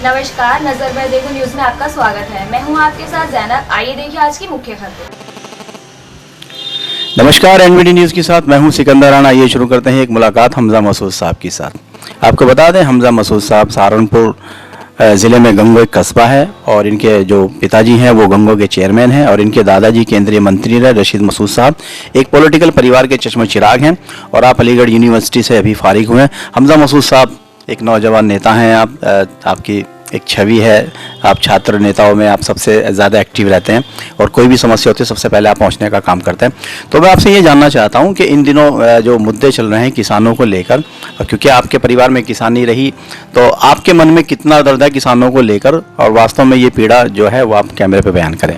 नमस्कार, नजर में देखो न्यूज में आपका स्वागत है। मैं हूं आपके साथ जैनब। आइए देखिए आज की मुख्य खबरें। नमस्कार, एनवीडी न्यूज़ के साथ मैं हूं सिकंदर राणा। आइए शुरू करते हैं एक मुलाकात हमजा मसूद साहब के साथ। आपको बता दें, हमजा मसूद साहब सहारनपुर ज़िले में गंगो एक कस्बा है और इनके जो पिताजी हैं वो गंगो के चेयरमैन हैं और इनके दादाजी केंद्रीय मंत्री रहे रशीद मसूद साहब। एक पॉलिटिकल परिवार के चश्मे चिराग हैं और आप अलीगढ़ यूनिवर्सिटी से अभी फारिग हुए हैं। हमजा मसूद साहब एक नौजवान नेता हैं। आपकी एक छवि है, आप छात्र नेताओं में आप सबसे ज़्यादा एक्टिव रहते हैं और कोई भी समस्या होती है सबसे पहले आप पहुंचने का काम करते हैं। तो मैं आपसे ये जानना चाहता हूं कि इन दिनों जो मुद्दे चल रहे हैं किसानों को लेकर, और क्योंकि आपके परिवार में किसानी रही, तो आपके मन में कितना दर्द है किसानों को लेकर और वास्तव में ये पीड़ा जो है वो आप कैमरे पर बयान करें।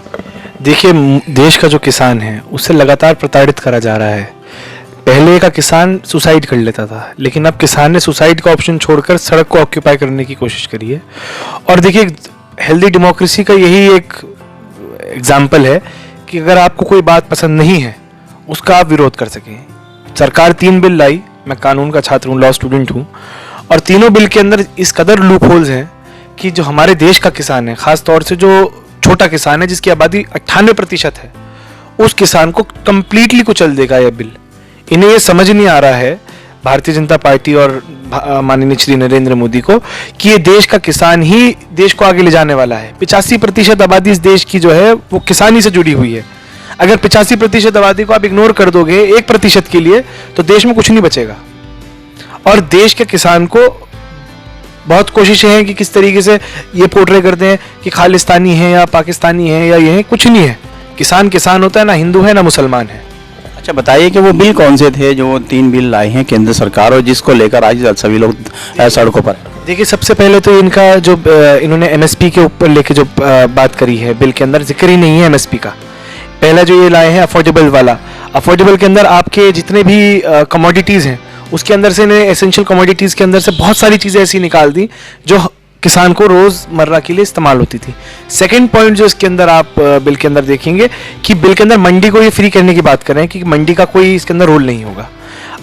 देखिए, देश का जो किसान है उससे लगातार प्रताड़ित करा जा रहा है। पहले का किसान सुसाइड कर लेता था, लेकिन अब किसान ने सुसाइड का ऑप्शन छोड़कर सड़क को ऑक्यूपाई करने की कोशिश करी है। और देखिए, हेल्दी डेमोक्रेसी का यही एक एग्जाम्पल है कि अगर आपको कोई बात पसंद नहीं है उसका आप विरोध कर सकें। सरकार 3 बिल लाई, मैं कानून का छात्र हूँ, लॉ स्टूडेंट हूँ, और तीनों बिल के अंदर इस कदर लूप होल्स हैं कि जो हमारे देश का किसान है, खास तौर से जो छोटा किसान है जिसकी आबादी 98% है, उस किसान को कंप्लीटली कुचल देगा यह बिल। इन्हें ये समझ नहीं आ रहा है, भारतीय जनता पार्टी और माननीय श्री नरेंद्र मोदी को, कि ये देश का किसान ही देश को आगे ले जाने वाला है। 85% आबादी इस देश की जो है वो किसानी से जुड़ी हुई है। अगर 85% आबादी को आप इग्नोर कर दोगे 1% के लिए, तो देश में कुछ नहीं बचेगा। और देश के किसान को बहुत कोशिशें हैं कि किस तरीके से ये पोर्ट्रे करते हैं कि खालिस्तानी है या पाकिस्तानी है या ये है, कुछ नहीं है। किसान किसान होता है, ना हिंदू है ना मुसलमान है। अच्छा, बताइए कि वो बिल कौन से थे जो 3 बिल लाए हैं केंद्र सरकार और जिसको लेकर आज सभी लोग सड़कों पर। देखिए, सबसे पहले तो इनका जो इन्होंने एमएसपी के ऊपर लेके जो बात करी है, बिल के अंदर जिक्र ही नहीं है एमएसपी का। पहला जो ये लाए हैं अफोर्डेबल वाला, अफोर्डेबल के अंदर आपके जितने भी कमोडिटीज़ हैं उसके अंदर से इन्हें एसेंशियल कमोडिटीज़ के अंदर से बहुत सारी चीज़ें ऐसी निकाल दी जो किसान को रोज़मर्रा के लिए इस्तेमाल होती थी। सेकंड पॉइंट जो इसके अंदर आप बिल के अंदर देखेंगे कि बिल के अंदर मंडी को ये फ्री करने की बात कर रहे हैं कि मंडी का कोई इसके अंदर रोल नहीं होगा।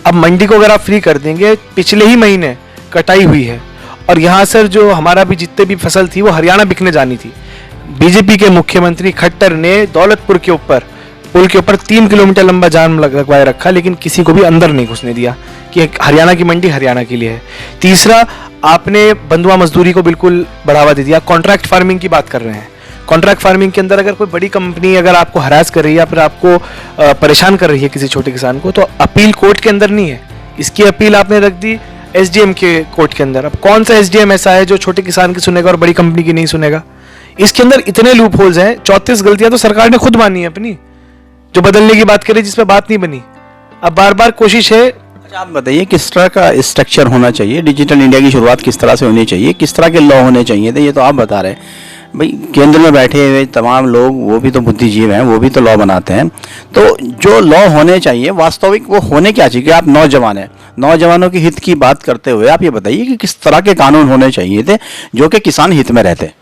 अब मंडी को अगर आप फ्री कर देंगे, पिछले ही महीने कटाई हुई है और यहाँ से जो हमारा भी जितने भी फसल थी वो हरियाणा बिकने जानी थी। बीजेपी के मुख्यमंत्री खट्टर ने दौलतपुर के ऊपर पुल के ऊपर 3 किलोमीटर लंबा जाम लगवाए रखा, लेकिन किसी को भी अंदर नहीं घुसने दिया कि हरियाणा की मंडी हरियाणा के लिए है। तीसरा, आपने बंधुआ मजदूरी को बिल्कुल बढ़ावा दे दिया। कॉन्ट्रैक्ट फार्मिंग की बात कर रहे हैं। कॉन्ट्रैक्ट फार्मिंग के अंदर अगर कोई बड़ी कंपनी अगर आपको हरास कर रही है या फिर आपको परेशान कर रही है किसी छोटे किसान को, तो अपील कोर्ट के अंदर नहीं है, इसकी अपील आपने रख दी एसडीएम के कोर्ट के अंदर। अब कौन सा एसडीएम ऐसा है जो छोटे किसान की सुनेगा और बड़ी कंपनी की नहीं सुनेगा? इसके अंदर इतने लूप होल्स हैं। 34 गलतियां तो सरकार ने खुद मानी है अपनी, जो बदलने की बात करी जिसमें बात नहीं बनी। अब बार बार कोशिश है। आप बताइए किस तरह का स्ट्रक्चर होना चाहिए, डिजिटल इंडिया की शुरुआत किस तरह से होनी चाहिए, किस तरह के लॉ होने चाहिए थे, ये तो आप बता रहे हैं। भाई, केंद्र में बैठे हुए तमाम लोग वो भी तो बुद्धिजीव हैं, वो भी तो लॉ बनाते हैं। तो जो लॉ होने चाहिए वास्तविक वो होने क्या चाहिए? कि आप नौजवान हैं, नौजवानों के हित की बात करते हुए आप ये बताइए कि किस तरह के कानून होने चाहिए थे जो कि किसान हित में रहते।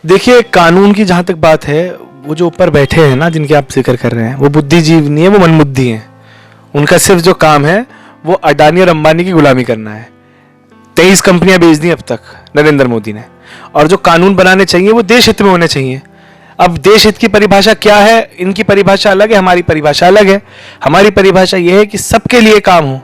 देखिए, कानून की जहाँ तक बात है, वो जो ऊपर बैठे हैं ना जिनके आप जिक्र कर रहे हैं, वो बुद्धिजीव नहीं है, वो मनबुद्धि हैं। उनका सिर्फ जो काम है वो अडानी और अंबानी की गुलामी करना है। 23 कंपनियां बेच दी अब तक नरेंद्र मोदी ने। और जो कानून बनाने चाहिए वो देश हित में होने चाहिए। अब देश हित की परिभाषा क्या है? इनकी परिभाषा अलग है, हमारी परिभाषा अलग है। हमारी परिभाषा ये है कि सबके लिए काम हो,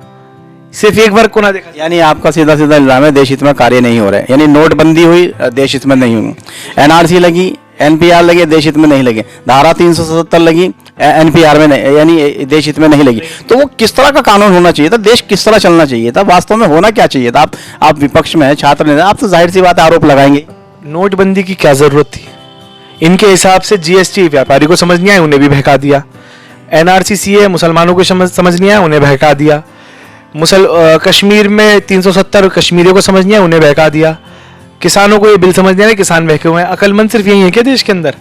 सिर्फ एक वर्ग को ना देखा। यानी आपका सीधा सीधा इल्जाम है देश हित में कार्य नहीं हो रहा है। यानी नोटबंदी हुई, देश हित में नहीं हुई। एनआरसी लगी, एनपीआर लगे, देश हित में नहीं लगे। धारा 377 लगी, एनपीआर में नहीं, यानी देश हित में नहीं लगी। तो वो किस तरह का कानून होना चाहिए था? देश किस तरह चलना चाहिए था? वास्तव में होना क्या चाहिए था? आप विपक्ष में है, छात्र नेता, आप तो जाहिर सी बात है आरोप लगाएंगे। नोटबंदी की क्या जरूरत थी? इनके हिसाब से जीएसटी व्यापारी को समझ नहीं आया, उन्हें भी बहका दिया। एनआरसी सीए मुसलमानों को समझ नहीं आया, उन्हें बहका दिया। कश्मीर में 370 कश्मीरियों को समझ नहीं आया, उन्हें बहका दिया। किसानों को ये बिल समझ नहीं आया, किसान बहके हुए हैं। अकलमंद सिर्फ यही है क्या देश के अंदर?